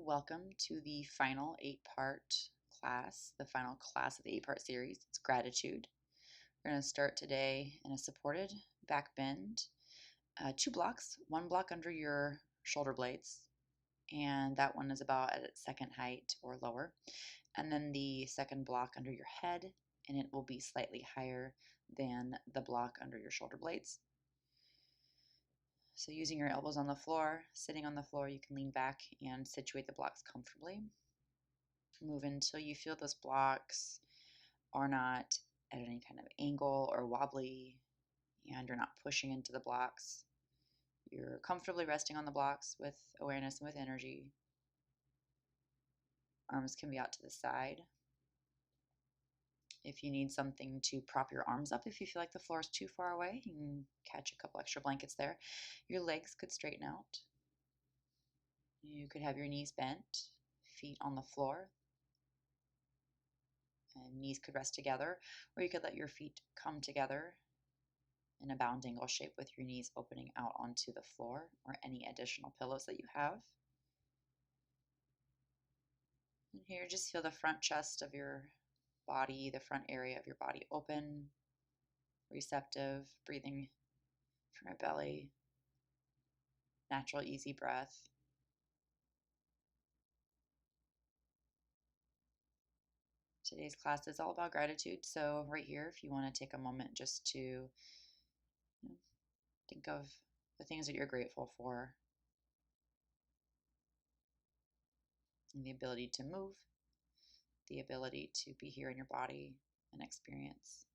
Welcome to the final 8-part class, the final class of the 8-part series. It's gratitude. We're going to start today in a supported back bend, 2 blocks, 1 block under your shoulder blades, and that one is about at its second height or lower, and then the second block under your head, and it will be slightly higher than the block under your shoulder blades. So using your elbows on the floor, sitting on the floor, you can lean back and situate the blocks comfortably. Move until you feel those blocks are not at any kind of angle or wobbly, and you're not pushing into the blocks. You're comfortably resting on the blocks with awareness and with energy. Arms can be out to the side. If you need something to prop your arms up, if you feel like the floor is too far away, you can catch a couple extra blankets there. Your legs could straighten out. You could have your knees bent, feet on the floor, and knees could rest together, or you could let your feet come together in a bound angle shape with your knees opening out onto the floor or any additional pillows that you have. And here, just feel the front chest of your body, the front area of your body open, receptive, breathing from your belly, natural, easy breath. Today's class is all about gratitude, so right here, if you want to take a moment just to think of the things that you're grateful for, and the ability to move, the ability to be here in your body and experience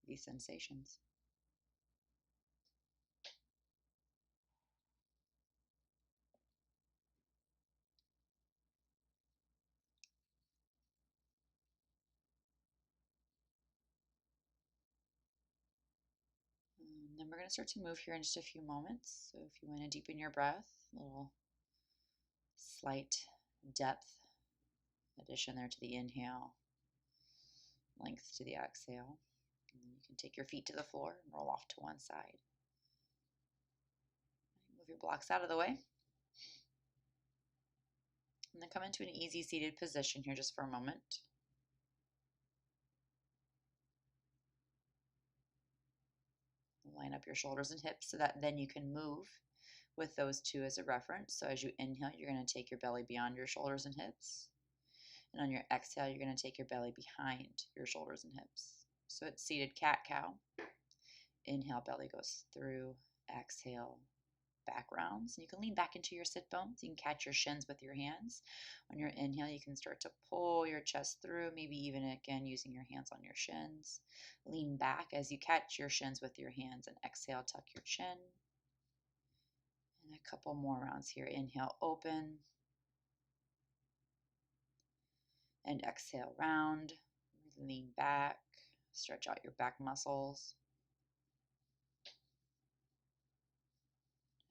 these sensations. And then we're going to start to move here in just a few moments. So if you want to deepen your breath, a little slight depth addition there to the inhale, length to the exhale. And then you can take your feet to the floor and roll off to one side. Move your blocks out of the way. And then come into an easy seated position here just for a moment. Line up your shoulders and hips so that then you can move with those two as a reference. So as you inhale, you're going to take your belly beyond your shoulders and hips. And on your exhale, you're going to take your belly behind your shoulders and hips. So it's seated cat-cow. Inhale, belly goes through. Exhale, back rounds. And you can lean back into your sit bones. You can catch your shins with your hands. On your inhale, you can start to pull your chest through, maybe even again using your hands on your shins. Lean back as you catch your shins with your hands, and exhale, tuck your chin. And a couple more rounds here. Inhale, open. And exhale, round. Lean back. Stretch out your back muscles.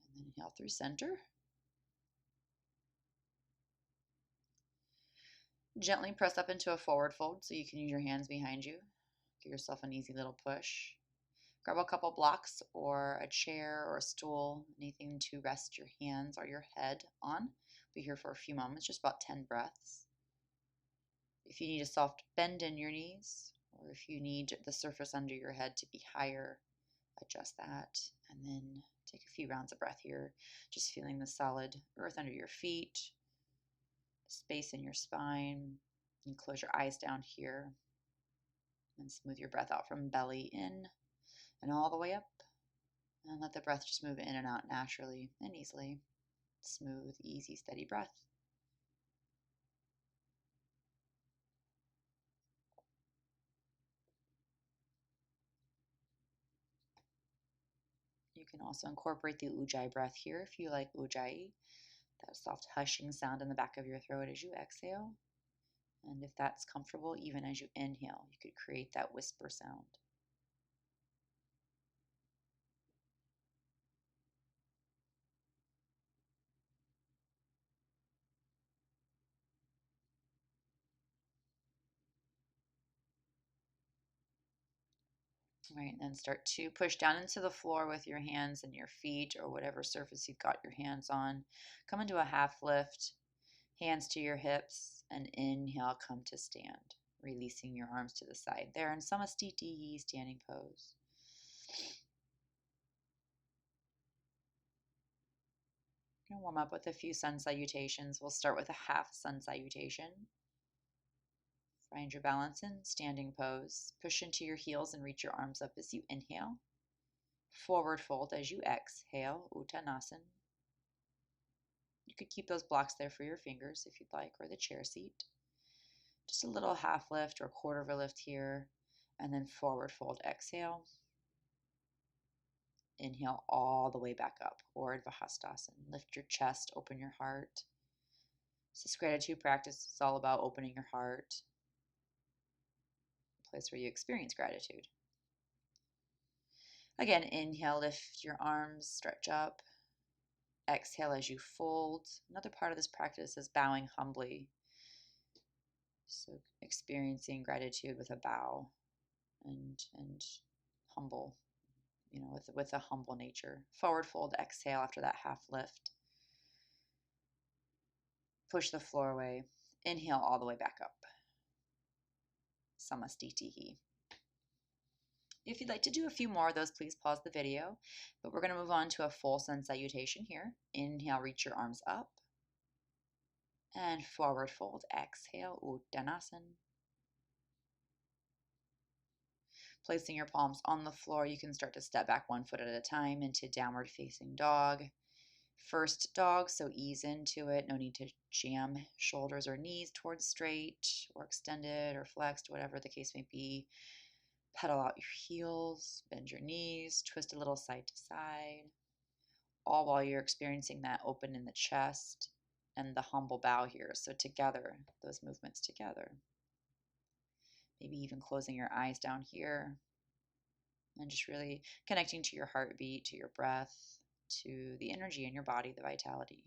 And then inhale through center. Gently press up into a forward fold so you can use your hands behind you. Give yourself an easy little push. Grab a couple blocks or a chair or a stool, anything to rest your hands or your head on. Be here for a few moments, just about 10 breaths. If you need a soft bend in your knees, or if you need the surface under your head to be higher, adjust that. And then take a few rounds of breath here, just feeling the solid earth under your feet, space in your spine. And close your eyes down here and smooth your breath out from belly in and all the way up. And let the breath just move in and out naturally and easily. Smooth, easy, steady breath. You can also incorporate the Ujjayi breath here if you like Ujjayi, that soft hushing sound in the back of your throat as you exhale. And if that's comfortable, even as you inhale, you could create that whisper sound. All right, and then start to push down into the floor with your hands and your feet or whatever surface you've got your hands on. Come into a half lift, hands to your hips, and inhale, come to stand, releasing your arms to the side. There in Samastiti, standing pose. Going to warm up with a few sun salutations. We'll start with a half sun salutation. Find your balance in standing pose. Push into your heels and reach your arms up as you inhale. Forward fold as you exhale, Uttanasana. You could keep those blocks there for your fingers if you'd like, or the chair seat. Just a little half lift or quarter of a lift here, and then forward fold, exhale. Inhale all the way back up, Urdhva Hastasana. Lift your chest, open your heart. This gratitude practice is all about opening your heart, a place where you experience gratitude. Again, inhale, lift your arms, stretch up. Exhale as you fold. Another part of this practice is bowing humbly. So experiencing gratitude with a bow and humble, with a humble nature. Forward fold, exhale after that half lift. Push the floor away. Inhale all the way back up. Samastitihi. If you'd like to do a few more of those, please pause the video. But we're going to move on to a full sun salutation here. Inhale, reach your arms up. And forward fold, exhale, Uttanasana. Placing your palms on the floor, you can start to step back 1 foot at a time into downward facing dog. First dog, so ease into it. No need to jam shoulders or knees towards straight or extended or flexed, whatever the case may be. Pedal out your heels, bend your knees, twist a little side to side, all while you're experiencing that open in the chest and the humble bow here. So together, those movements together. Maybe even closing your eyes down here and just really connecting to your heartbeat, to your breath, to the energy in your body, the vitality.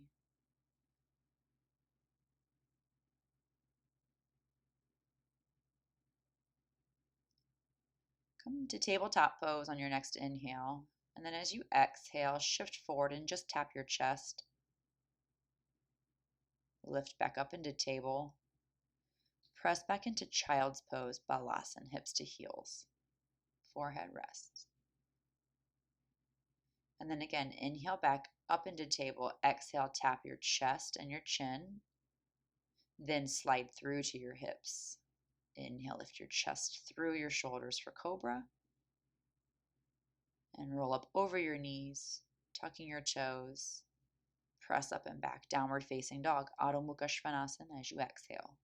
Come to tabletop pose on your next inhale. And then as you exhale, shift forward and just tap your chest. Lift back up into table. Press back into child's pose, Balasana, hips to heels. Forehead rests. And then again, inhale back up into table. Exhale, tap your chest and your chin. Then slide through to your hips. Inhale, lift your chest through your shoulders for cobra. And roll up over your knees, tucking your toes. Press up and back, downward facing dog, Adho Mukha Svanasana as you exhale.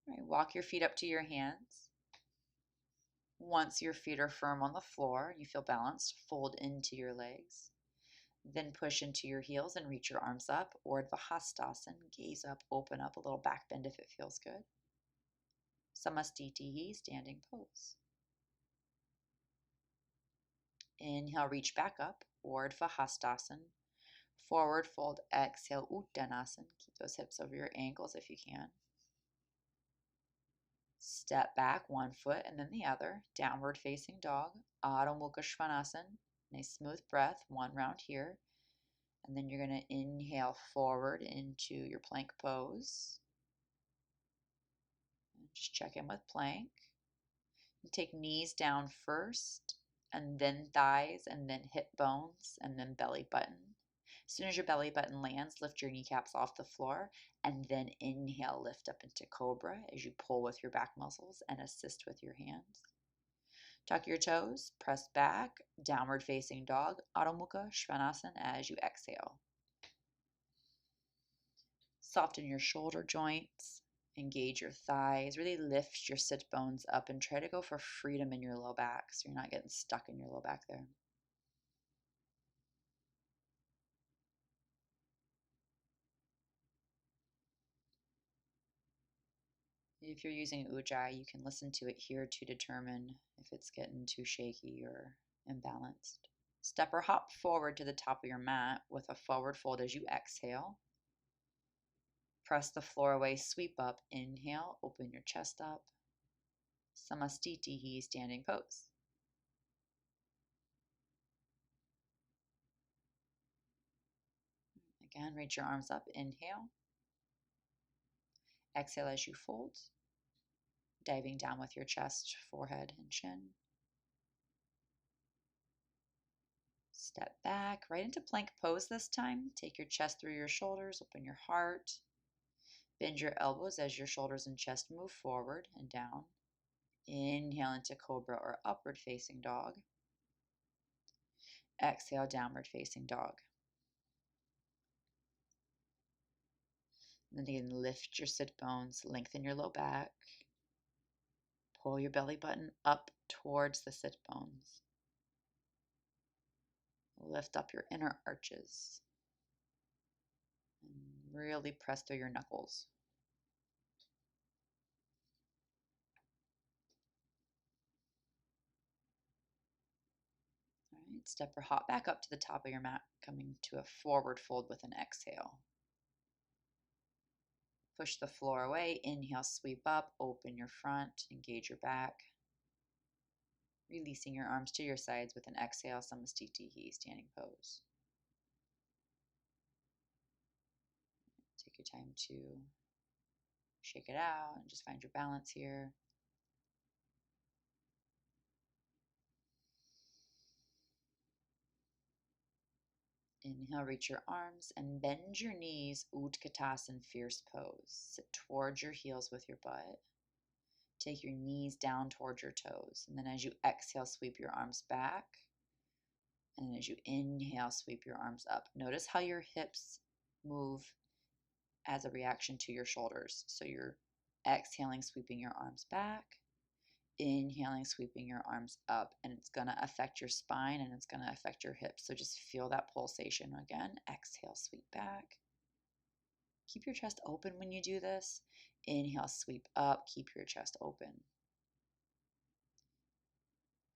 All right, walk your feet up to your hands. Once your feet are firm on the floor, you feel balanced, fold into your legs. Then push into your heels and reach your arms up. Urdhva Hastasana, gaze up, open up, a little back bend if it feels good. Samastitihi, standing pose. Inhale, reach back up, Urdhva Hastasana. Forward fold, exhale, Uttanasana. Keep those hips over your ankles if you can. Step back 1 foot and then the other. Downward facing dog, Adho Mukha Svanasana. Nice smooth breath, 1 round here. And then you're going to inhale forward into your plank pose. Just check in with plank. You take knees down first, and then thighs, and then hip bones, and then belly button. As soon as your belly button lands, lift your kneecaps off the floor, and then inhale, lift up into cobra as you pull with your back muscles and assist with your hands. Tuck your toes, press back, downward facing dog, Adho Mukha Svanasana as you exhale. Soften your shoulder joints, engage your thighs, really lift your sit bones up and try to go for freedom in your low back so you're not getting stuck in your low back there. If you're using Ujjayi, you can listen to it here to determine if it's getting too shaky or and balanced. Step or hop forward to the top of your mat with a forward fold as you exhale. Press the floor away, sweep up, inhale, open your chest up. Samastitihi, standing pose. Again, reach your arms up, inhale. Exhale as you fold, diving down with your chest, forehead, and chin. Step back, right into plank pose this time. Take your chest through your shoulders, open your heart. Bend your elbows as your shoulders and chest move forward and down. Inhale into cobra or upward facing dog. Exhale, downward facing dog. And then again, lift your sit bones, lengthen your low back. Pull your belly button up towards the sit bones. Lift up your inner arches. And really press through your knuckles. All right, step or hop back up to the top of your mat, coming to a forward fold with an exhale. Push the floor away, inhale, sweep up, open your front, engage your back. Releasing your arms to your sides with an exhale, Samastitihi, standing pose. Take your time to shake it out and just find your balance here. Inhale, reach your arms and bend your knees, Utkatasana, fierce pose. Sit towards your heels with your butt. Take your knees down towards your toes. And then as you exhale, sweep your arms back. And then as you inhale, sweep your arms up. Notice how your hips move as a reaction to your shoulders. So you're exhaling, sweeping your arms back. Inhaling, sweeping your arms up, and it's going to affect your spine and it's going to affect your hips. So just feel that pulsation again. Exhale, sweep back. Keep your chest open when you do this. Inhale, sweep up, keep your chest open.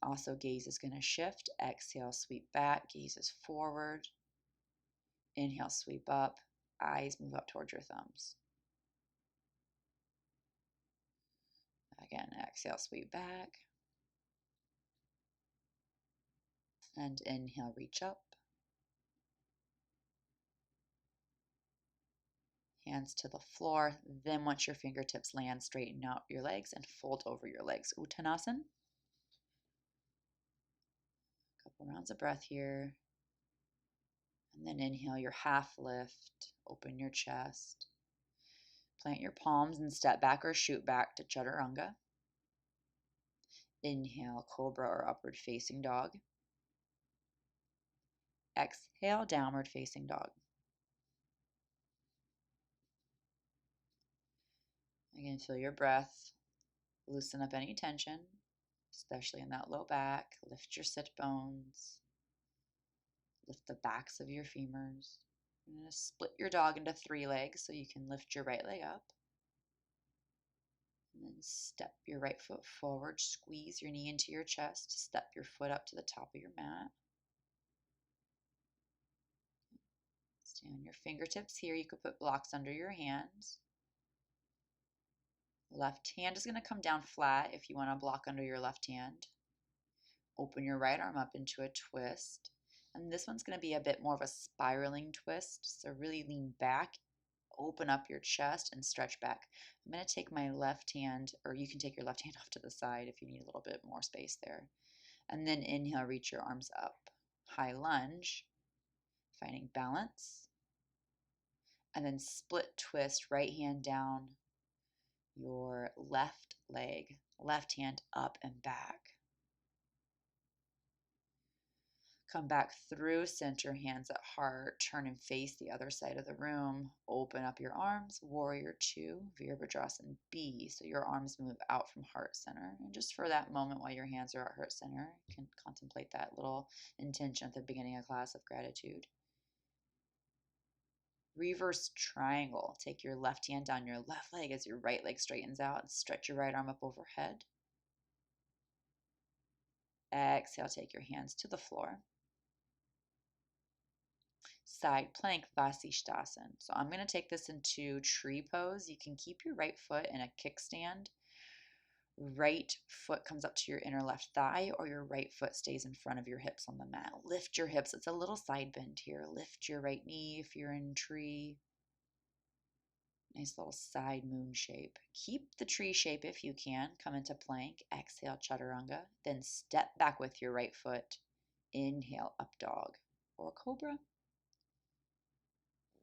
Also, gaze is going to shift. Exhale, sweep back, gaze is forward. Inhale, sweep up, eyes move up towards your thumbs. Again, exhale, sweep back. And inhale, reach up. Hands to the floor. Then once your fingertips land, straighten out your legs and fold over your legs. Uttanasana. Couple rounds of breath here. And then inhale your half lift. Open your chest. Plant your palms and step back or shoot back to Chaturanga. Inhale, cobra or upward facing dog. Exhale, downward facing dog. Again, feel your breath. Loosen up any tension, especially in that low back. Lift your sit bones. Lift the backs of your femurs. You're going to split your dog into 3 legs so you can lift your right leg up. And then step your right foot forward. Squeeze your knee into your chest. Step your foot up to the top of your mat. Stay on your fingertips here. You could put blocks under your hands. Left hand is going to come down flat if you want to block under your left hand. Open your right arm up into a twist. And this one's going to be a bit more of a spiraling twist. So really lean back, open up your chest, and stretch back. I'm going to take my left hand, or you can take your left hand off to the side if you need a little bit more space there. And then inhale, reach your arms up. High lunge, finding balance. And then split twist, right hand down your left leg, left hand up and back. Come back through center, hands at heart, turn and face the other side of the room. Open up your arms, warrior 2, Virabhadrasana B. So your arms move out from heart center. And just for that moment while your hands are at heart center, you can contemplate that little intention at the beginning of class of gratitude. Reverse triangle. Take your left hand down your left leg as your right leg straightens out and stretch your right arm up overhead. Exhale, take your hands to the floor. Side plank, Vasishthasana. So I'm going to take this into tree pose. You can keep your right foot in a kickstand. Right foot comes up to your inner left thigh, or your right foot stays in front of your hips on the mat. Lift your hips. It's a little side bend here. Lift your right knee if you're in tree. Nice little side moon shape. Keep the tree shape if you can. Come into plank. Exhale, chaturanga. Then step back with your right foot. Inhale, up dog or cobra.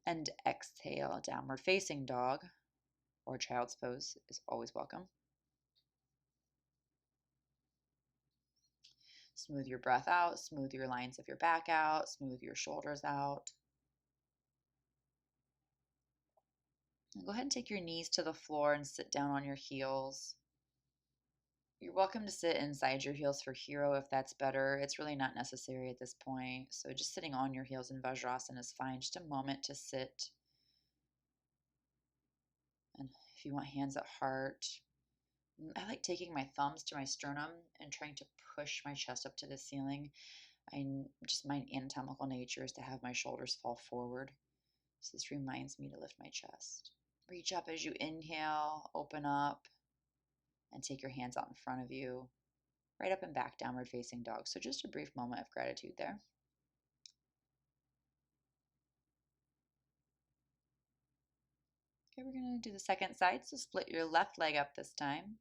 And exhale, downward facing dog or child's pose is always welcome. Smooth your breath out. Smooth your lines of your back out. Smooth your shoulders out. And go ahead and take your knees to the floor and sit down on your heels. You're welcome to sit inside your heels for hero if that's better. It's really not necessary at this point. So just sitting on your heels in Vajrasana is fine. Just a moment to sit. And if you want hands at heart, I like taking my thumbs to my sternum and trying to push my chest up to the ceiling. My anatomical nature is to have my shoulders fall forward. So this reminds me to lift my chest. Reach up as you inhale, open up, and take your hands out in front of you, right up and back, downward facing dog. So just a brief moment of gratitude there. Okay, we're going to do the second side. So split your left leg up this time.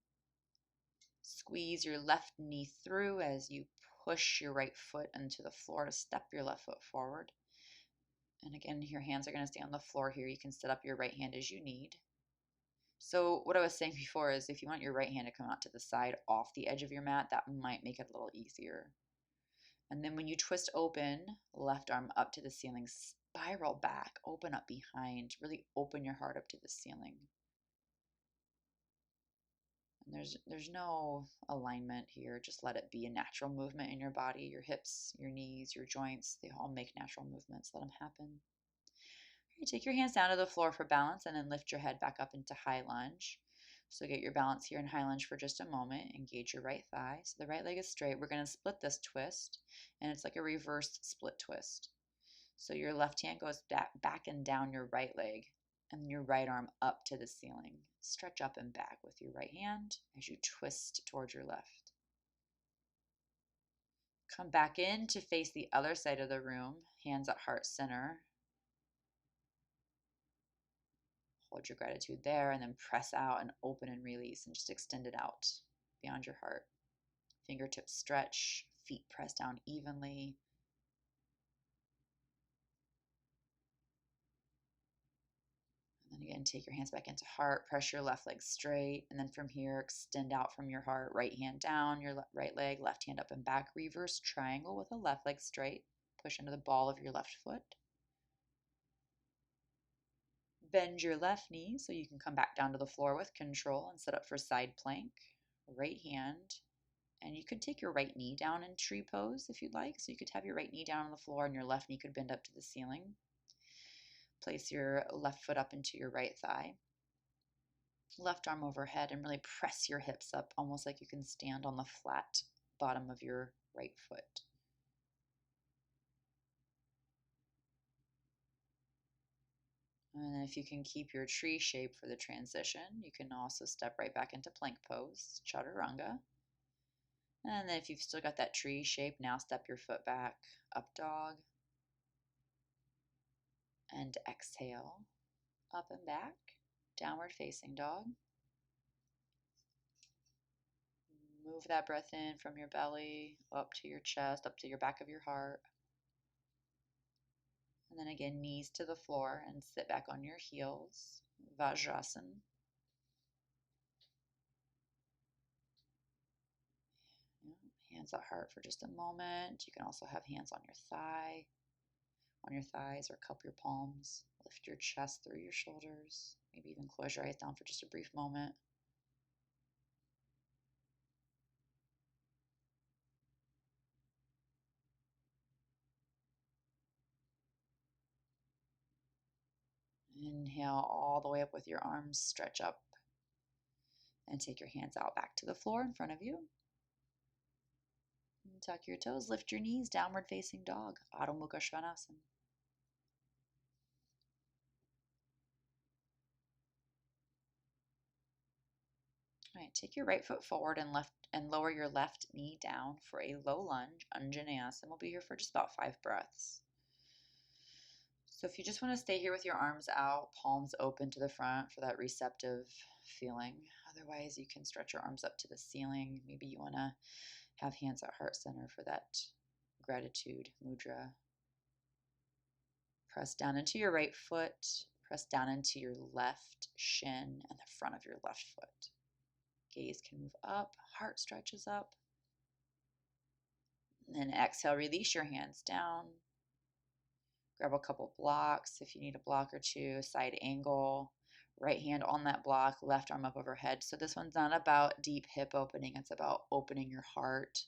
Squeeze your left knee through as you push your right foot into the floor to step your left foot forward. And again, your hands are going to stay on the floor here. You can set up your right hand as you need. So what I was saying before is if you want your right hand to come out to the side off the edge of your mat, that might make it a little easier. And then when you twist open, left arm up to the ceiling, spiral back, open up behind, really open your heart up to the ceiling. And there's no alignment here. Just let it be a natural movement in your body. Your hips, your knees, your joints, they all make natural movements. Let them happen. Okay, take your hands down to the floor for balance and then lift your head back up into high lunge. So get your balance here in high lunge for just a moment. Engage your right thigh. So the right leg is straight. We're going to split this twist, and it's like a reversed split twist. So your left hand goes back and down your right leg, and your right arm up to the ceiling. Stretch up and back with your right hand as you twist towards your left. Come back in to face the other side of the room, hands at heart center. Hold your gratitude there, and then press out and open and release, and just extend it out beyond your heart. Fingertips stretch, feet press down evenly. And then again, take your hands back into heart, press your left leg straight, and then from here, extend out from your heart, right hand down, your right leg, left hand up and back, reverse triangle with the left leg straight. Push into the ball of your left foot. Bend your left knee so you can come back down to the floor with control and set up for side plank. Right hand, and you could take your right knee down in tree pose if you'd like. So you could have your right knee down on the floor and your left knee could bend up to the ceiling. Place your left foot up into your right thigh. Left arm overhead and really press your hips up, almost like you can stand on the flat bottom of your right foot. And then if you can keep your tree shape for the transition, you can also step right back into plank pose, chaturanga. And then if you've still got that tree shape, now step your foot back, up dog. And exhale, up and back, downward facing dog. Move that breath in from your belly, up to your chest, up to your back of your heart. And then again, knees to the floor and sit back on your heels, Vajrasana. Hands at heart for just a moment. You can also have hands on your thighs, or cup your palms. Lift your chest through your shoulders. Maybe even close your eyes down for just a brief moment. Inhale all the way up with your arms, stretch up. And take your hands out back to the floor in front of you. Tuck your toes, lift your knees, downward facing dog, Adho Mukha Svanasana. All right, take your right foot forward and lower your left knee down for a low lunge, Anjaneyasana. We'll be here for just about 5 breaths. So if you just want to stay here with your arms out, palms open to the front for that receptive feeling. Otherwise, you can stretch your arms up to the ceiling. Maybe you want to have hands at heart center for that gratitude mudra. Press down into your right foot. Press down into your left shin and the front of your left foot. Gaze can move up, heart stretches up. And then exhale, release your hands down. Grab a couple blocks if you need a block or two, side angle, right hand on that block, left arm up overhead. So this one's not about deep hip opening, it's about opening your heart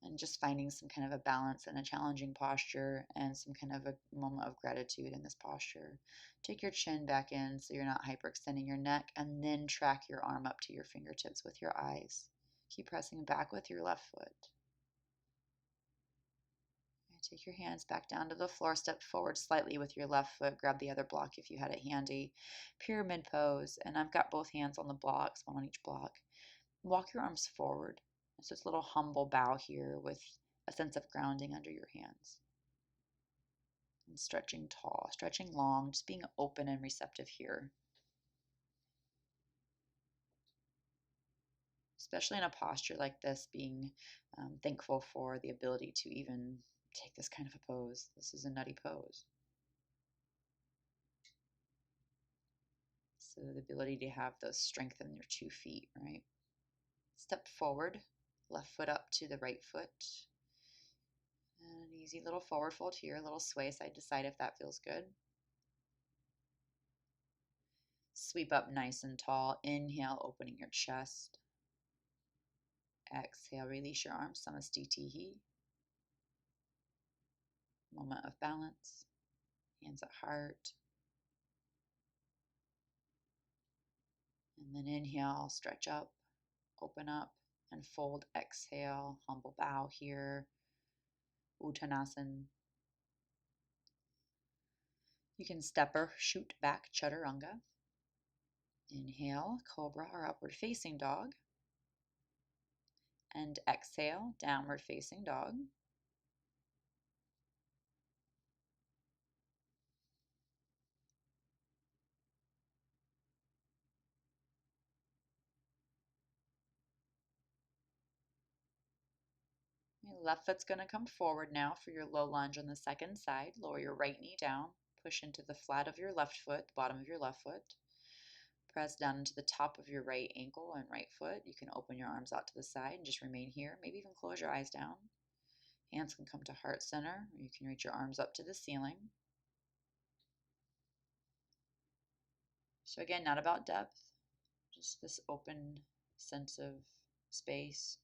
and just finding some kind of a balance in a challenging posture and some kind of a moment of gratitude in this posture. Take your chin back in so you're not hyperextending your neck, and then track your arm up to your fingertips with your eyes. Keep pressing back with your left foot. Take your hands back down to the floor, step forward slightly with your left foot, grab the other block if you had it handy. Pyramid pose, and I've got both hands on the blocks, one on each block. Walk your arms forward. So it's a little humble bow here with a sense of grounding under your hands. And stretching tall, stretching long, just being open and receptive here. Especially in a posture like this, being thankful for the ability to even take this kind of a pose. This is a nutty pose. So the ability to have those strength in your 2 feet, right? Step forward, left foot up to the right foot. And an easy little forward fold here, a little sway side to side if that feels good. Sweep up nice and tall. Inhale, opening your chest. Exhale, release your arms, Samastitihi. Moment of balance. Hands at heart. And then inhale, stretch up, open up, and fold. Exhale, humble bow here. Uttanasana. You can step or shoot back, Chaturanga. Inhale, Cobra or upward facing dog. And exhale, downward facing dog. Your left foot's going to come forward now for your low lunge on the second side. Lower your right knee down. Push into the flat of your left foot, the bottom of your left foot. Press down into the top of your right ankle and right foot. You can open your arms out to the side and just remain here. Maybe even close your eyes down. Hands can come to heart center, or you can reach your arms up to the ceiling. So again, not about depth, just this open sense of space.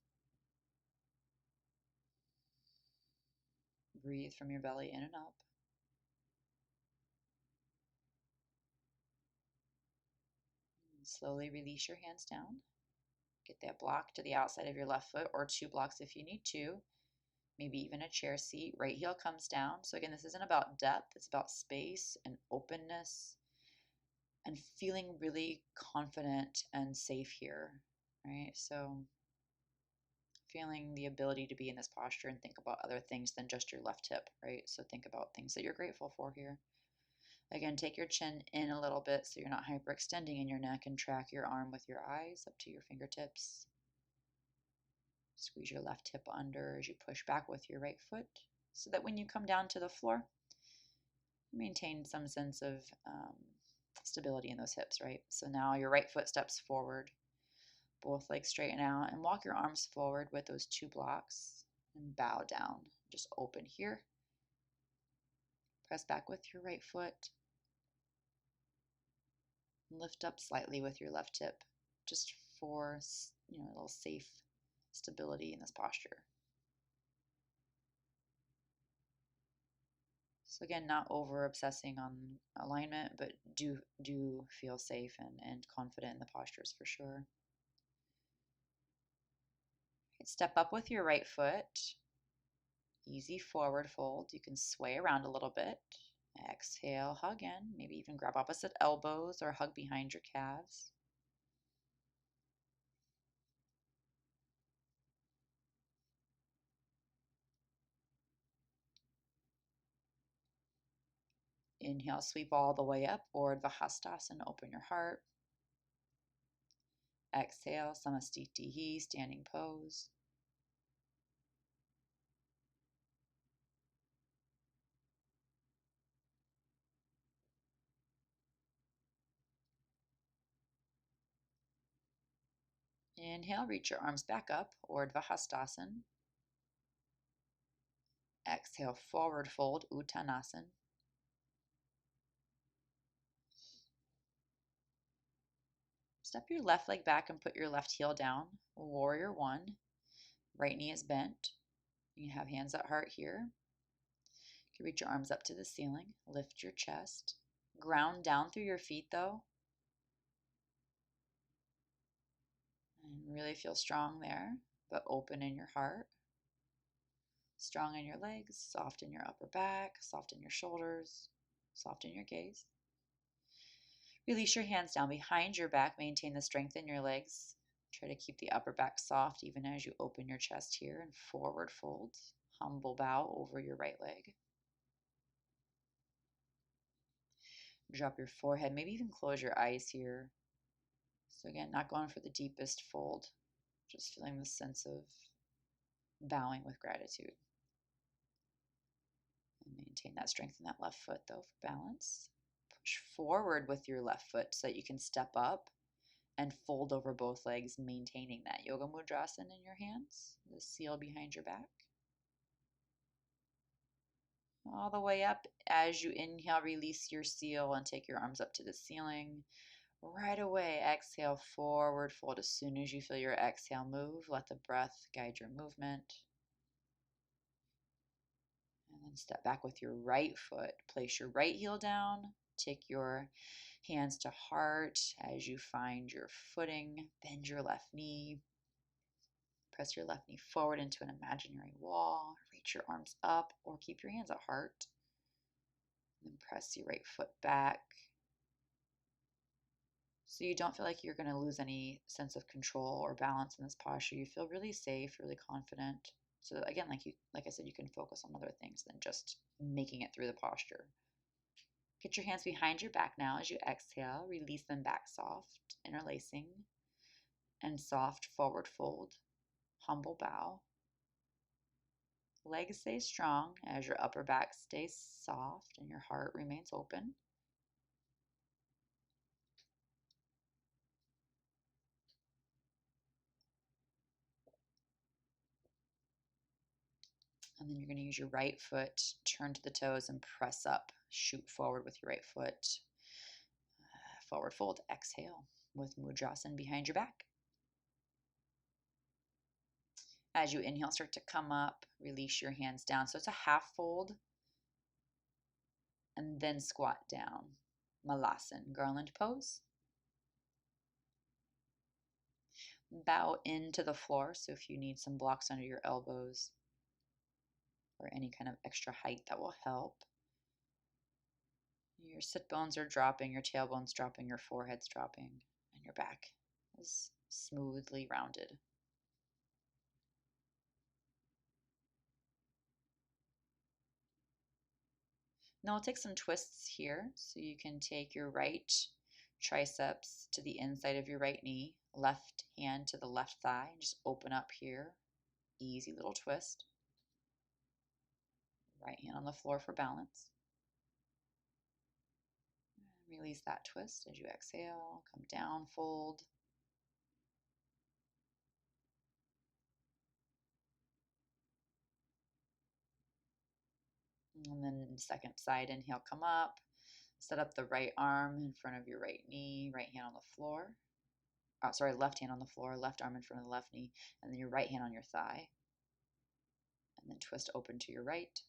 Breathe from your belly in and up. And slowly release your hands down. Get that block to the outside of your left foot, or 2 blocks if you need to. Maybe even a chair seat. Right heel comes down. So again, this isn't about depth. It's about space and openness and feeling really confident and safe here, right? So feeling the ability to be in this posture and think about other things than just your left hip, right? So think about things that you're grateful for here. Again, take your chin in a little bit so you're not hyperextending in your neck, and track your arm with your eyes up to your fingertips. Squeeze your left hip under as you push back with your right foot so that when you come down to the floor, maintain some sense of stability in those hips, right? So now your right foot steps forward. Both legs straighten out and walk your arms forward with those 2 blocks and bow down. Just open here. Press back with your right foot. And lift up slightly with your left hip, just for a little safe stability in this posture. So again, not over obsessing on alignment, but do feel safe and confident in the postures for sure. Step up with your right foot. Easy forward fold. You can sway around a little bit. Exhale, hug in. Maybe even grab opposite elbows or hug behind your calves. Inhale, sweep all the way up, Urdhva Hastasana, open your heart. Exhale, Samastitihi, standing pose. Inhale, reach your arms back up, Urdhva Hastasana. Exhale, forward fold, Uttanasana. Step your left leg back and put your left heel down. Warrior one. Right knee is bent. You can have hands at heart here. You can reach your arms up to the ceiling. Lift your chest. Ground down through your feet though. And really feel strong there, but open in your heart. Strong in your legs, soft in your upper back, soft in your shoulders, soft in your gaze. Release your hands down behind your back. Maintain the strength in your legs. Try to keep the upper back soft even as you open your chest here and forward fold. Humble bow over your right leg. Drop your forehead, maybe even close your eyes here. So again, not going for the deepest fold, just feeling the sense of bowing with gratitude. And maintain that strength in that left foot though for balance. Push forward with your left foot so that you can step up and fold over both legs, maintaining that Yoga Mudrasana in your hands, the seal behind your back. All the way up. As you inhale, release your seal and take your arms up to the ceiling. Right away, exhale, forward fold. As soon as you feel your exhale move, let the breath guide your movement. And then step back with your right foot. Place your right heel down. Take your hands to heart as you find your footing. Bend your left knee. Press your left knee forward into an imaginary wall. Reach your arms up or keep your hands at heart. And then press your right foot back. So you don't feel like you're going to lose any sense of control or balance in this posture. You feel really safe, really confident. So again, like I said, you can focus on other things than just making it through the posture. Get your hands behind your back now as you exhale. Release them back soft, interlacing, and soft forward fold. Humble bow. Legs stay strong as your upper back stays soft and your heart remains open. And then you're going to use your right foot, turn to the toes and press up. Shoot forward with your right foot. Forward fold, exhale with Mudrasana behind your back. As you inhale, start to come up, release your hands down. So it's a half fold and then squat down. Malasana, garland pose. Bow into the floor. So if you need some blocks under your elbows or any kind of extra height, that will help. Your sit bones are dropping, your tailbone's dropping, your forehead's dropping, and your back is smoothly rounded. Now we'll take some twists here. So you can take your right triceps to the inside of your right knee, left hand to the left thigh, and just open up here. Easy little twist. Right hand on the floor for balance. Release that twist as you exhale. Come down, fold. And then second side, inhale, come up. Set up the right arm in front of your right knee, right hand on the floor. Oh, sorry, left hand on the floor, left arm in front of the left knee, and then your right hand on your thigh. And then twist open to your right.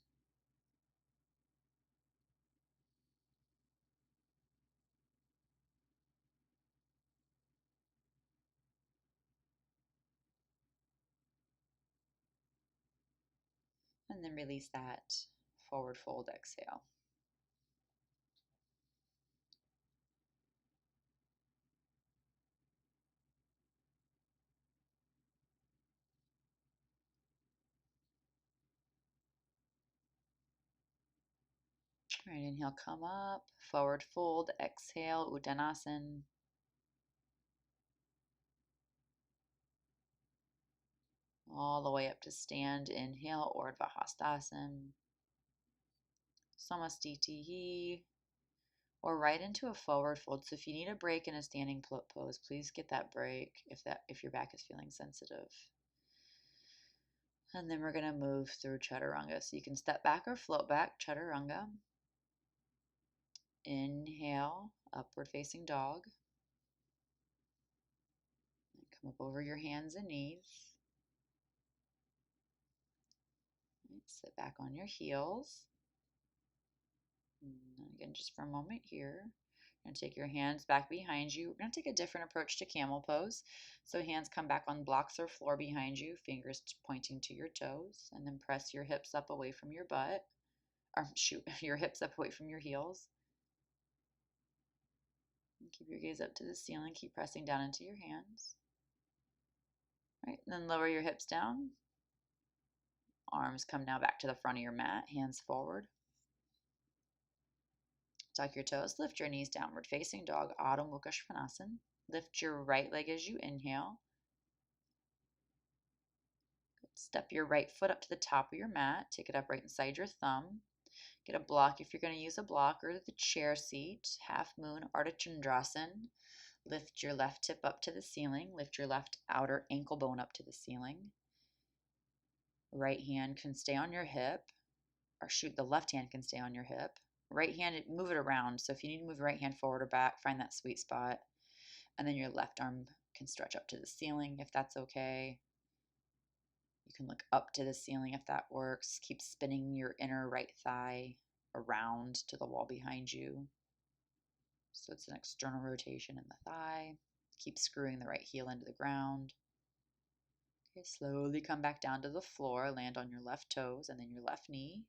And then release that forward fold exhale. All right, inhale, come up, forward fold, exhale, Uttanasana. All the way up to stand, inhale, Urdhva Hastasana, Samastitihi, or right into a forward fold. So if you need a break in a standing pose, please get that break if your back is feeling sensitive. And then we're going to move through Chaturanga. So you can step back or float back, Chaturanga. Inhale, upward facing dog. And come up over your hands and knees. Sit back on your heels. And again, just for a moment here. And take your hands back behind you. We're going to take a different approach to camel pose. So hands come back on blocks or floor behind you, fingers pointing to your toes, and then press your hips up away from your butt. Or shoot, your hips up away from your heels. And keep your gaze up to the ceiling. Keep pressing down into your hands. Right, and then lower your hips down. Arms come now back to the front of your mat, hands forward. Tuck your toes, lift your knees, downward facing dog, Adho Mukha Svanasana. Lift your right leg as you inhale. Step your right foot up to the top of your mat. Take it up right inside your thumb. Get a block if you're going to use a block, or the chair seat. Half moon, Ardha Chandrasana. Lift your left hip up to the ceiling. Lift your left outer ankle bone up to the ceiling. Right hand can stay on your hip, or shoot, the left hand can stay on your hip. Right hand, move it around. So if you need to move your right hand forward or back, find that sweet spot. And then your left arm can stretch up to the ceiling if that's okay. You can look up to the ceiling if that works. Keep spinning your inner right thigh around to the wall behind you. So it's an external rotation in the thigh. Keep screwing the right heel into the ground. Okay, slowly come back down to the floor. Land on your left toes and then your left knee.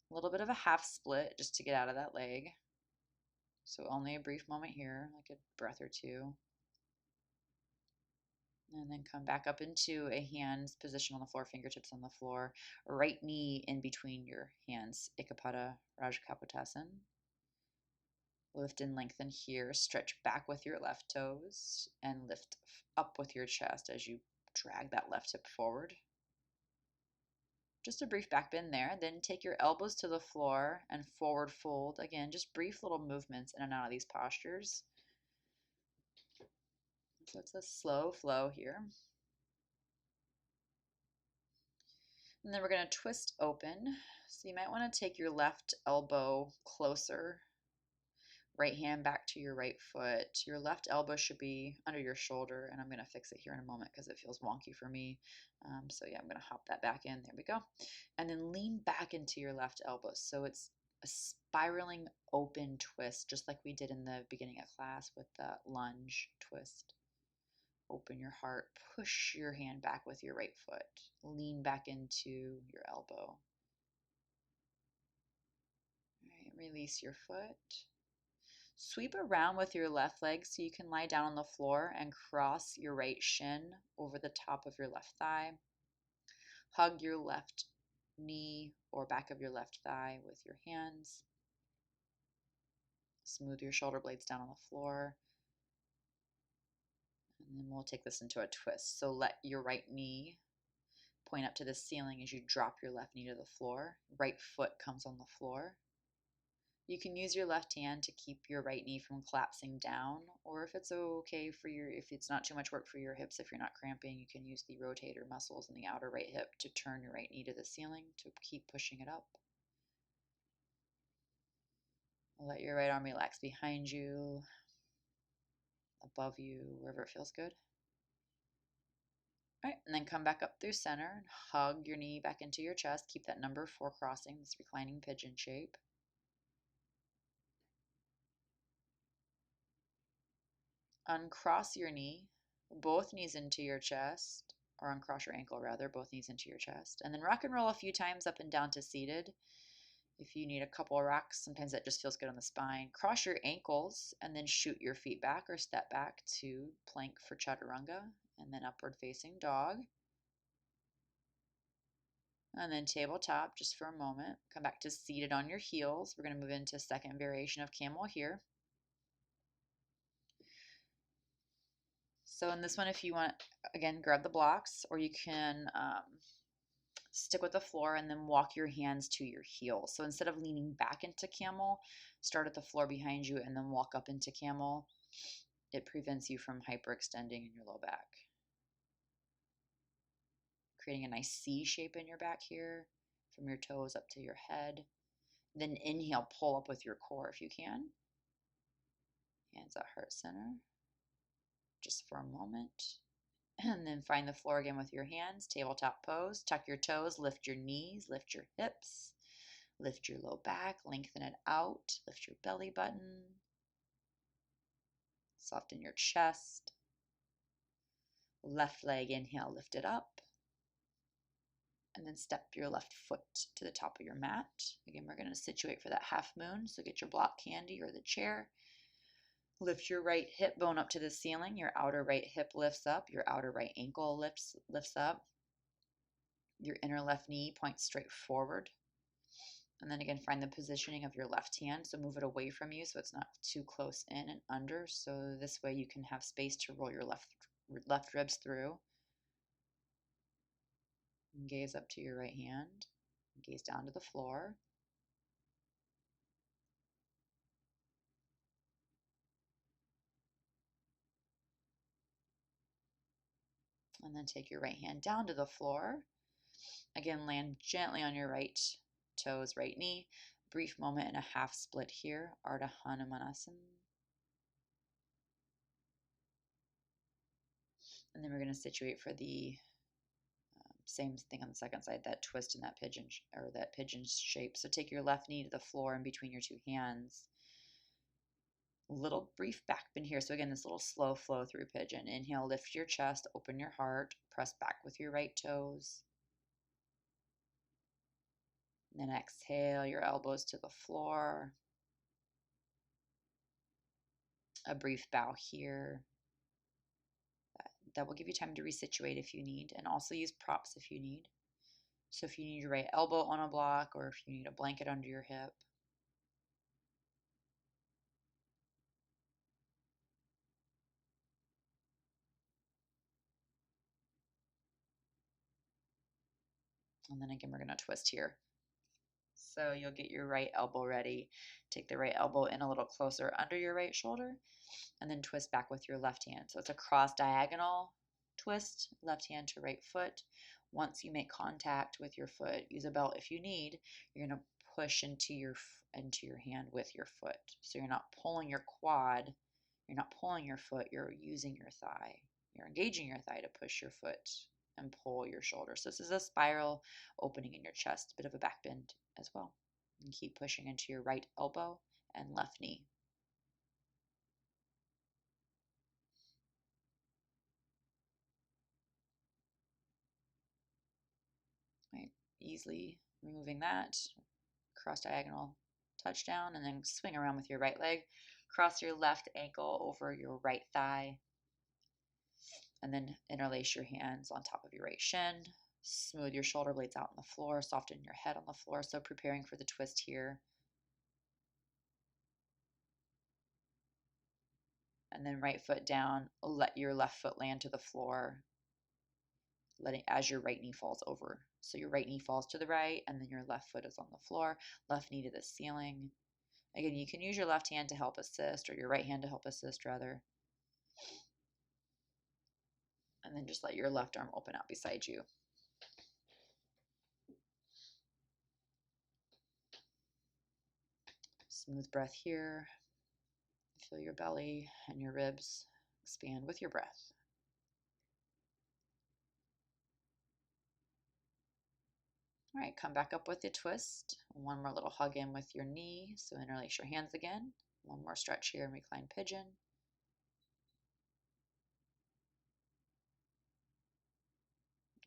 A little bit of a half split just to get out of that leg. So only a brief moment here, like a breath or two. And then come back up into a hands position on the floor, fingertips on the floor. Right knee in between your hands, Ekapada Rajakapotasana. Lift and lengthen here. Stretch back with your left toes and lift up with your chest as you drag that left hip forward. Just a brief back bend there. Then take your elbows to the floor and forward fold. Again, just brief little movements in and out of these postures. So it's a slow flow here. And then we're going to twist open. So you might want to take your left elbow closer. Right hand back to your right foot. Your left elbow should be under your shoulder, and I'm going to fix it here in a moment because it feels wonky for me. So yeah, I'm going to hop that back in. There we go. And then lean back into your left elbow. So it's a spiraling open twist, just like we did in the beginning of class with the lunge twist. Open your heart, push your hand back with your right foot. Lean back into your elbow. All right, release your foot. Sweep around with your left leg so you can lie down on the floor and cross your right shin over the top of your left thigh. Hug your left knee or back of your left thigh with your hands. Smooth your shoulder blades down on the floor. And then we'll take this into a twist. So let your right knee point up to the ceiling as you drop your left knee to the floor. Right foot comes on the floor. You can use your left hand to keep your right knee from collapsing down, or if it's okay for if it's not too much work for your hips, if you're not cramping, you can use the rotator muscles in the outer right hip to turn your right knee to the ceiling to keep pushing it up. Let your right arm relax behind you, above you, wherever it feels good. All right, and then come back up through center and hug your knee back into your chest. Keep that number 4 crossing, this reclining pigeon shape. Uncross your knee, both knees into your chest. or uncross your ankle rather, both knees into your chest. And then rock and roll a few times up and down to seated. If you need a couple of rocks, sometimes that just feels good on the spine. Cross your ankles and then shoot your feet back or step back to plank for chaturanga, and then upward facing dog. And then tabletop just for a moment. Come back to seated on your heels. We're going to move into second variation of camel here. So in this one, if you want, again, grab the blocks, or you can stick with the floor and then walk your hands to your heels. So instead of leaning back into camel, start at the floor behind you and then walk up into camel. It prevents you from hyperextending in your low back. Creating a nice C shape in your back here, from your toes up to your head. Then inhale, pull up with your core if you can. Hands at heart center, just for a moment. And then find the floor again with your hands, tabletop pose. Tuck your toes, lift your knees, lift your hips, lift your low back, lengthen it out, lift your belly button, soften your chest. Left leg, inhale, lift it up. And then step your left foot to the top of your mat. Again, we're going to situate for that half moon, so get your block candy or the chair. Lift your right hip bone up to the ceiling. Your outer right hip lifts up. Your outer right ankle lifts up. Your inner left knee points straight forward. And then again, find the positioning of your left hand. So move it away from you so it's not too close in and under. So this way you can have space to roll your left ribs through. And gaze up to your right hand. Gaze down to the floor. And then take your right hand down to the floor. Again, land gently on your right toes, right knee. Brief moment and a half split here, Ardha Hanumanasana. And then we're going to situate for the same thing on the second side, that twist and that pigeon, or that pigeon shape. So take your left knee to the floor in between your two hands. Little brief back bend here. So again, this little slow flow through pigeon. Inhale, lift your chest, open your heart, press back with your right toes. And then exhale your elbows to the floor. A brief bow here. That will give you time to resituate if you need, and also use props if you need. So if you need your right elbow on a block, or if you need a blanket under your hip. And then again, we're going to twist here. So you'll get your right elbow ready. Take the right elbow in a little closer under your right shoulder, and then twist back with your left hand. So it's a cross diagonal twist, left hand to right foot. Once you make contact with your foot, use a belt if you need. You're going to push into your hand with your foot. So you're not pulling your quad, you're not pulling your foot, you're using your thigh. You're engaging your thigh to push your foot and pull your shoulder. So this is a spiral opening in your chest, a bit of a back bend as well. And keep pushing into your right elbow and left knee. Right, easily removing that. Cross diagonal touchdown, and then swing around with your right leg. Cross your left ankle over your right thigh, and then interlace your hands on top of your right shin. Smooth your shoulder blades out on the floor, soften your head on the floor. So preparing for the twist here. And then right foot down, let your left foot land to the floor, letting as your right knee falls over. So your right knee falls to the right, and then your left foot is on the floor, left knee to the ceiling. Again, you can use your left hand to help assist, or your right hand to help assist rather. And then just let your left arm open out beside you. Smooth breath here. Feel your belly and your ribs expand with your breath. All right, come back up with the twist. One more little hug in with your knee. So interlace your hands again. One more stretch here and recline pigeon.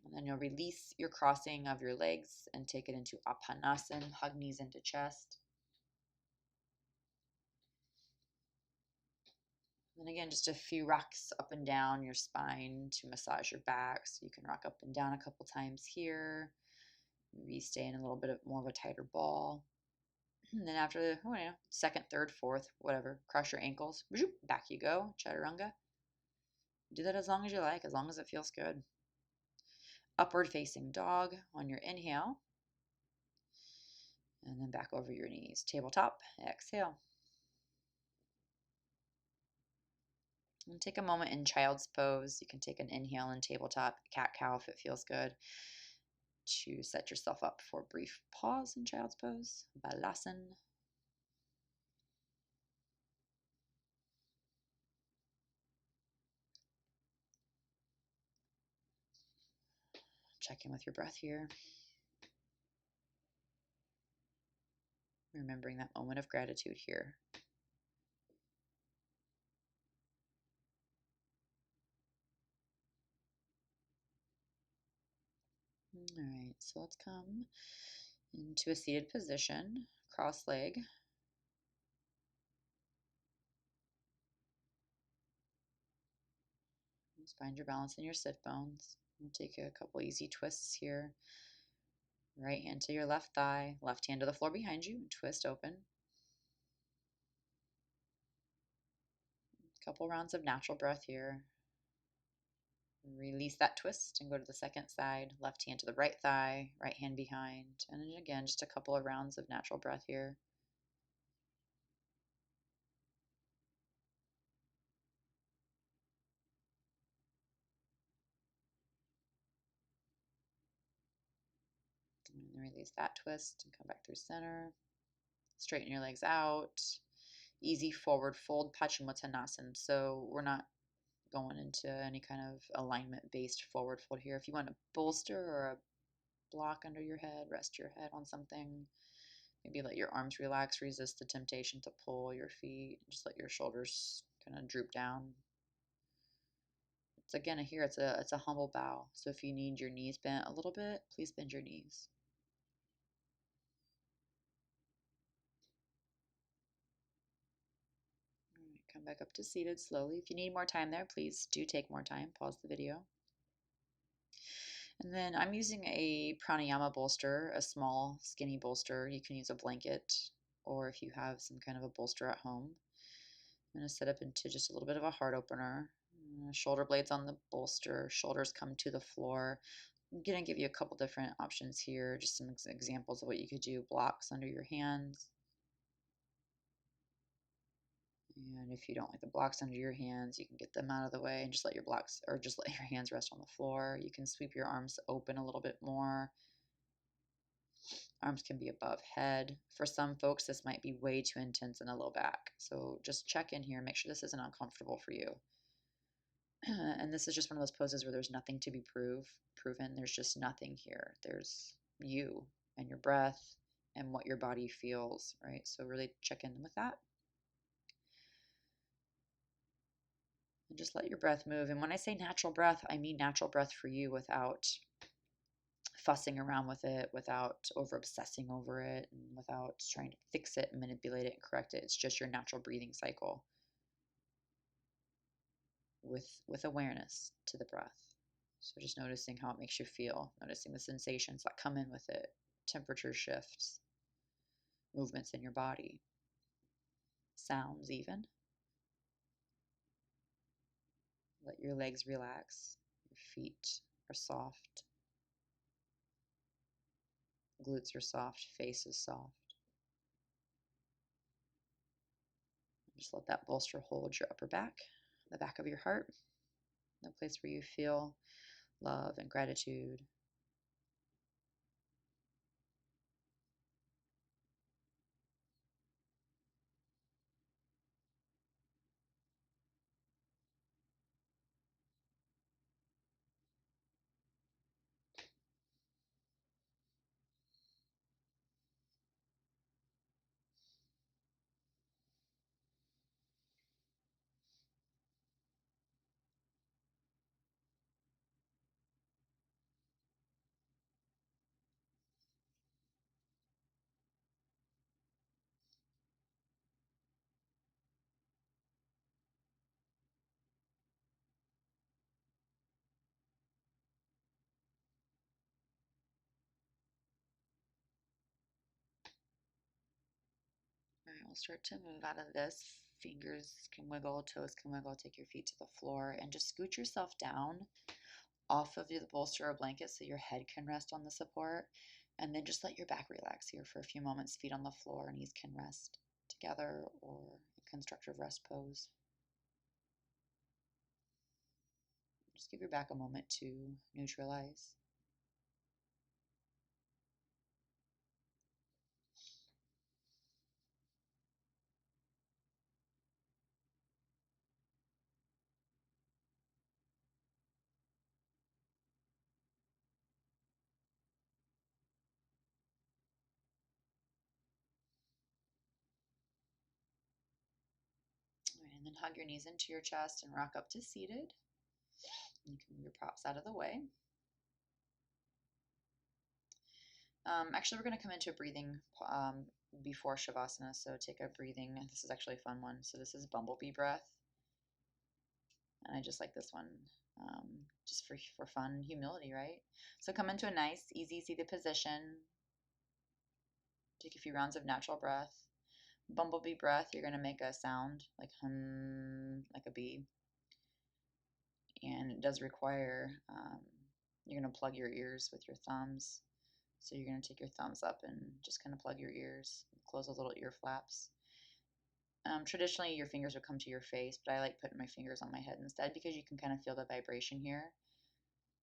And then you'll release your crossing of your legs and take it into Apanasana, hug knees into chest. And then again, just a few rocks up and down your spine to massage your back. So you can rock up and down a couple times here. Maybe stay in a little bit of more of a tighter ball. And then after the second, third, fourth, whatever, cross your ankles. Back you go, chaturanga. Do that as long as you like, as long as it feels good. Upward facing dog on your inhale. And then back over your knees. Tabletop, exhale. And take a moment in child's pose. You can take an inhale in tabletop, cat-cow if it feels good, to set yourself up for a brief pause in child's pose, balasana. Check in with your breath here. Remembering that moment of gratitude here. All right, so let's come into a seated position, cross leg. Just find your balance in your sit bones. We'll take a couple easy twists here. Right hand to your left thigh, left hand to the floor behind you, twist open. A couple rounds of natural breath here. Release that twist and go to the second side, left hand to the right thigh, right hand behind. And then again, just a couple of rounds of natural breath here. And then release that twist and come back through center. Straighten your legs out. Easy forward fold, Paschimottanasana. So we're not going into any kind of alignment-based forward fold here. If you want a bolster or a block under your head, rest your head on something. Maybe let your arms relax, resist the temptation to pull your feet. Just let your shoulders kind of droop down. It's again here, it's a humble bow. So if you need your knees bent a little bit, please bend your knees. All right, come back up to seated slowly. If you need more time there, please do take more time. Pause the video. And then I'm using a pranayama bolster, a small skinny bolster. You can use a blanket, or if you have some kind of a bolster at home. I'm going to set up into just a little bit of a heart opener. Shoulder blades on the bolster, shoulders come to the floor. I'm going to give you a couple different options here, just some examples of what you could do. Blocks under your hands. And if you don't like the blocks under your hands, you can get them out of the way and just let your blocks, or just let your hands rest on the floor. You can sweep your arms open a little bit more. Arms can be above head. For some folks, this might be way too intense in the low back. So just check in here, make sure this isn't uncomfortable for you. And this is just one of those poses where there's nothing to be proven. There's just nothing here. There's you and your breath and what your body feels, right? So really check in with that. And just let your breath move. And when I say natural breath, I mean natural breath for you without fussing around with it, without over obsessing over it, and without trying to fix it, manipulate it, and correct it. It's just your natural breathing cycle with awareness to the breath. So just noticing how it makes you feel, noticing the sensations that come in with it, temperature shifts, movements in your body, sounds even. Let your legs relax, your feet are soft, glutes are soft, face is soft. Just let that bolster hold your upper back, the back of your heart, the place where you feel love and gratitude. start to move out of this. Fingers can wiggle, toes can wiggle. Take your feet to the floor and just scoot yourself down off of the bolster or blanket so your head can rest on the support. And then just let your back relax here for a few moments. Feet on the floor, knees can rest together or a constructive rest pose. Just give your back a moment to neutralize. And then hug your knees into your chest and rock up to seated. You can move your props out of the way. Actually, we're going to come into a breathing before Shavasana, so take a breathing. This is actually a fun one. So this is bumblebee breath, and I just like this one just for fun and humility, right? So come into a nice, easy seated position. Take a few rounds of natural breath. Bumblebee breath, you're going to make a sound like hum, like a bee. And it does require, you're going to plug your ears with your thumbs. So you're going to take your thumbs up and just kind of plug your ears, close those little ear flaps. Traditionally, your fingers would come to your face, but I like putting my fingers on my head instead because you can kind of feel the vibration here.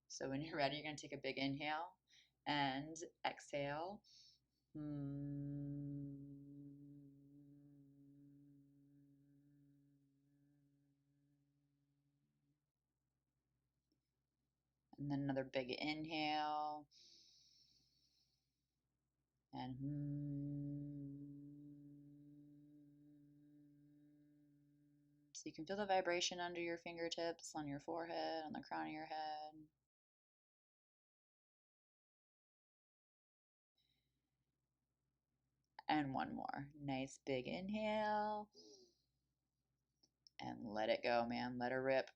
So when you're ready, you're going to take a big inhale and exhale. And then another big inhale. And so you can feel the vibration under your fingertips, on your forehead, on the crown of your head. And one more. Nice big inhale. And let it go, man. Let her rip.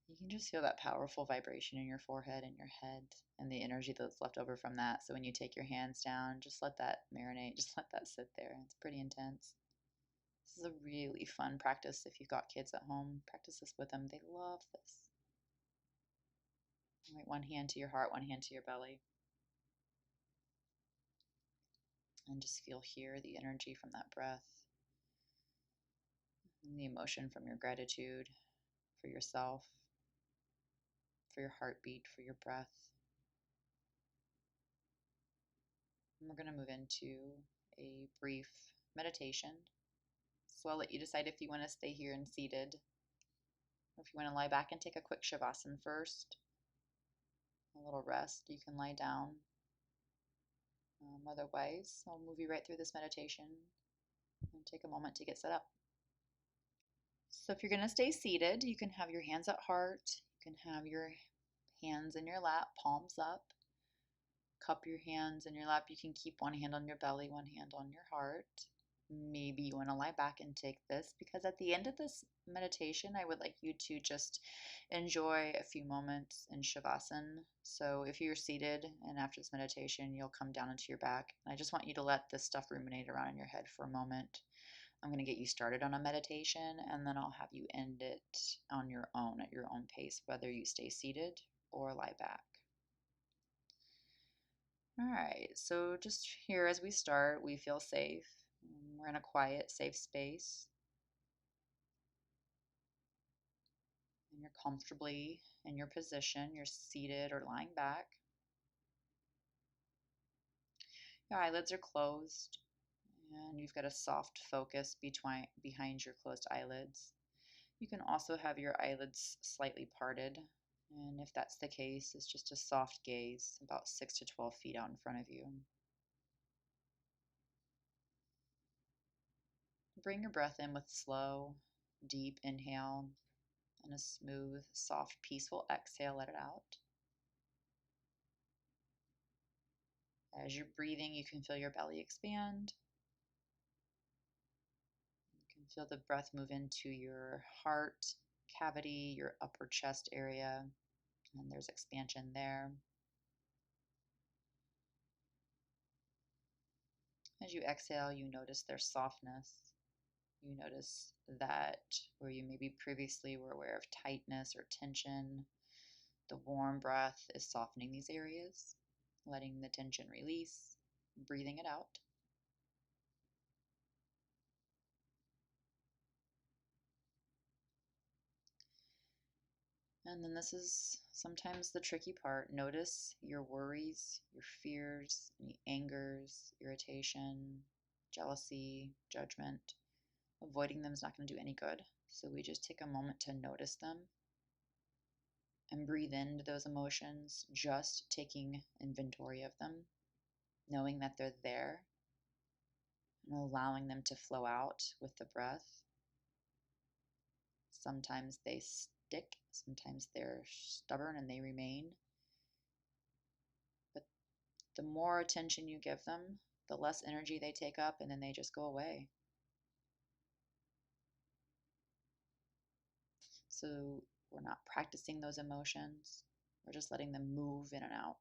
You can just feel that powerful vibration in your forehead and your head and the energy that's left over from that. So when you take your hands down, just let that marinate, just let that sit there. It's pretty intense. This is a really fun practice if you've got kids at home. Practice this with them. They love this. All right, one hand to your heart, one hand to your belly. And just feel here the energy from that breath and the emotion from your gratitude for yourself, for your heartbeat, for your breath. And we're going to move into a brief meditation. So I'll let you decide if you want to stay here and seated, or if you want to lie back and take a quick Shavasana first. A little rest. You can lie down. Otherwise, I'll move you right through this meditation and take a moment to get set up. So if you're going to stay seated, you can have your hands at heart. You can have your hands in your lap, palms up. Cup your hands in your lap. You can keep one hand on your belly, one hand on your heart. Maybe you want to lie back and take this, because at the end of this meditation, I would like you to just enjoy a few moments in Shavasana. So if you're seated and after this meditation, you'll come down into your back. And I just want you to let this stuff ruminate around in your head for a moment. I'm going to get you started on a meditation, and then I'll have you end it on your own, at your own pace, whether you stay seated or lie back. All right, so just here as we start, we feel safe. We're in a quiet, safe space. And you're comfortably in your position. You're seated or lying back. Your eyelids are closed, and you've got a soft focus behind your closed eyelids. You can also have your eyelids slightly parted, and if that's the case, it's just a soft gaze about 6 to 12 feet out in front of you. Bring your breath in with slow, deep inhale and a smooth, soft, peaceful exhale. Let it out. As you're breathing, you can feel your belly expand. You can Feel the breath move into your heart cavity, your upper chest area, and there's expansion there. As you exhale, you notice their softness. You notice that where you maybe previously were aware of tightness or tension, the warm breath is softening these areas, letting the tension release, breathing it out. And then this is sometimes the tricky part. Notice your worries, your fears, any angers, irritation, jealousy, judgment. Avoiding them is not going to do any good. So we just take a moment to notice them and breathe into those emotions, just taking inventory of them, knowing that they're there and allowing them to flow out with the breath. Sometimes they stick, sometimes they're stubborn and they remain. But the more attention you give them, the less energy they take up, and then they just go away. So we're not practicing those emotions. We're just letting them move in and out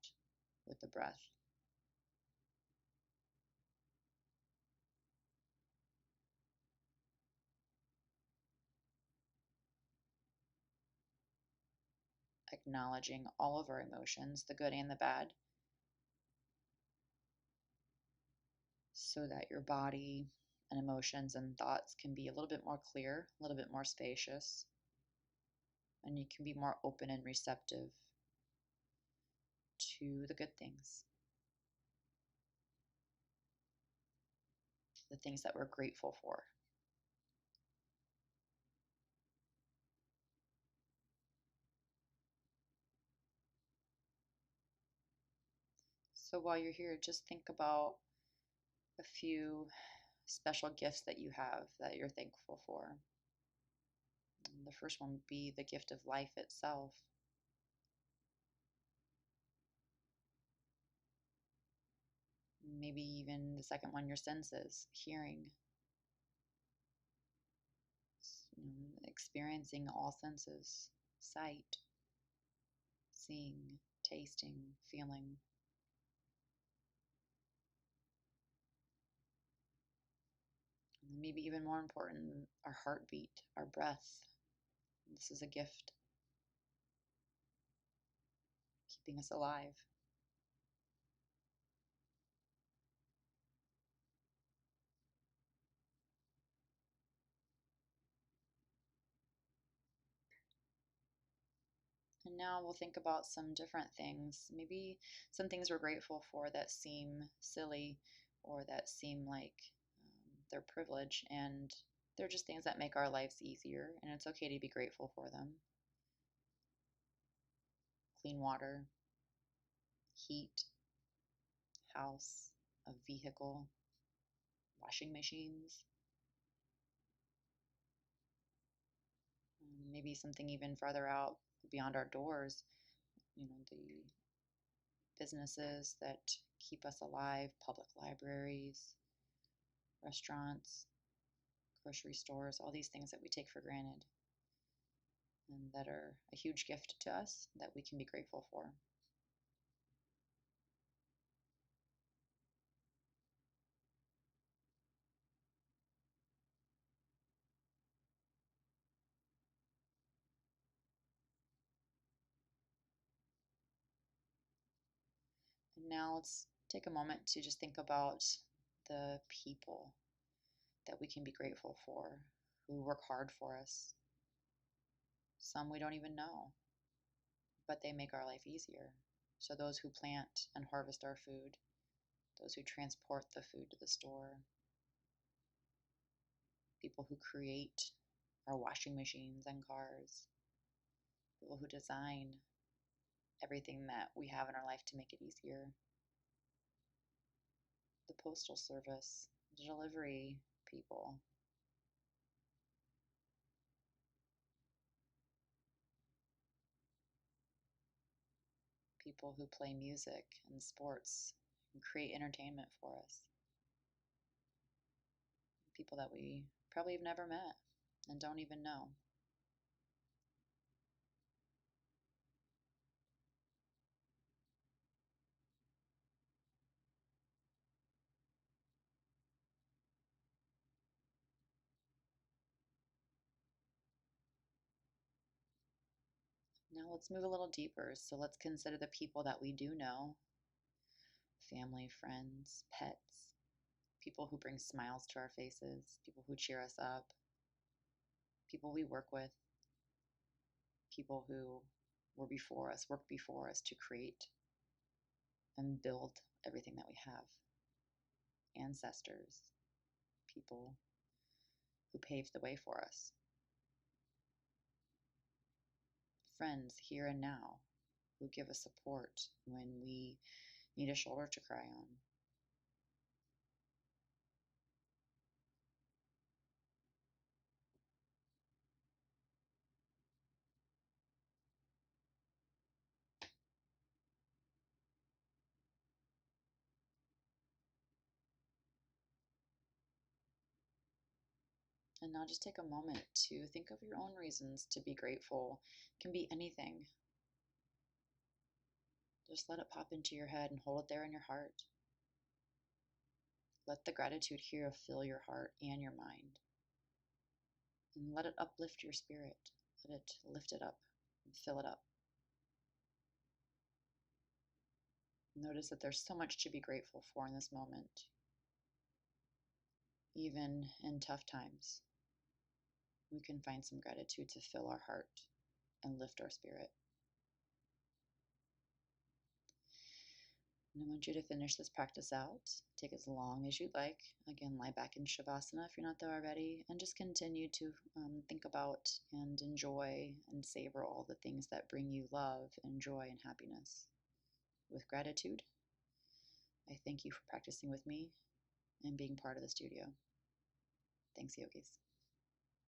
with the breath. Acknowledging all of our emotions, the good and the bad, so that your body and emotions and thoughts can be a little bit more clear, a little bit more spacious, and you can be more open and receptive to the good things, the things that we're grateful for. So while you're here, just think about a few special gifts that you have that you're thankful for. The first one would be the gift of life itself. Maybe even the second one, your senses, hearing, experiencing all senses, sight, seeing, tasting, feeling. Maybe even more important, our heartbeat, our breath. This is a gift, keeping us alive. And now we'll think about some different things. Maybe some things we're grateful for that seem silly or that seem like they're privilege, and they're just things that make our lives easier, and it's okay to be grateful for them. Clean water, heat, house, a vehicle, washing machines. Maybe something even farther out beyond our doors, the businesses that keep us alive, public libraries, restaurants, grocery stores, all these things that we take for granted and that are a huge gift to us that we can be grateful for. And now let's take a moment to just think about the people that we can be grateful for, who work hard for us. Some we don't even know, but they make our life easier. So those who plant and harvest our food, those who transport the food to the store, people who create our washing machines and cars, people who design everything that we have in our life to make it easier, the postal service, the delivery people, people who play music and sports and create entertainment for us, people that we probably have never met and don't even know. Now let's move a little deeper. So let's consider the people that we do know: family, friends, pets, people who bring smiles to our faces, people who cheer us up, people we work with, people who were before us, worked before us to create and build everything that we have, ancestors, people who paved the way for us, friends here and now who give us support when we need a shoulder to cry on. And now just take a moment to think of your own reasons to be grateful. It can be anything. Just let it pop into your head and hold it there in your heart. Let the gratitude here fill your heart and your mind. And let it uplift your spirit. Let it lift it up and fill it up. Notice that there's so much to be grateful for in this moment, even in tough times. We can find some gratitude to fill our heart and lift our spirit. And I want you to finish this practice out. Take as long as you'd like. Again, lie back in Shavasana if you're not there already, and just continue to think about and enjoy and savor all the things that bring you love and joy and happiness. With gratitude, I thank you for practicing with me and being part of the studio. Thanks, yogis.